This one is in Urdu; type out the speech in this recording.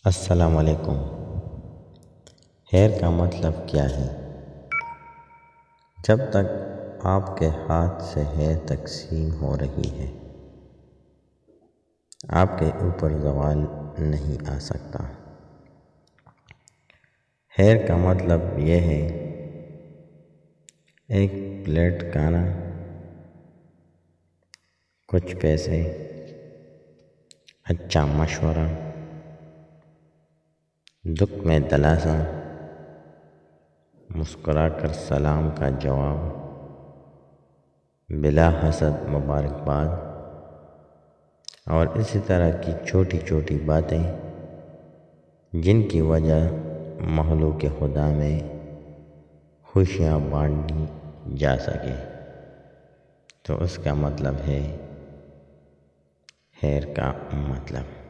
السلام علیکم۔ خیر کا مطلب کیا ہے؟ جب تک آپ کے ہاتھ سے خیر تقسیم ہو رہی ہے آپ کے اوپر زوال نہیں آ سکتا۔ خیر کا مطلب یہ ہے ایک پلیٹ کھانا، کچھ پیسے، اچھا مشورہ، دکھ میں دلاسا، مسکرا کر سلام کا جواب، بلا حسد مبارکباد، اور اسی طرح کی چھوٹی چھوٹی باتیں جن کی وجہ مخلوق خدا میں خوشیاں بانٹی جا سکے، تو اس کا مطلب ہے خیر کا مطلب۔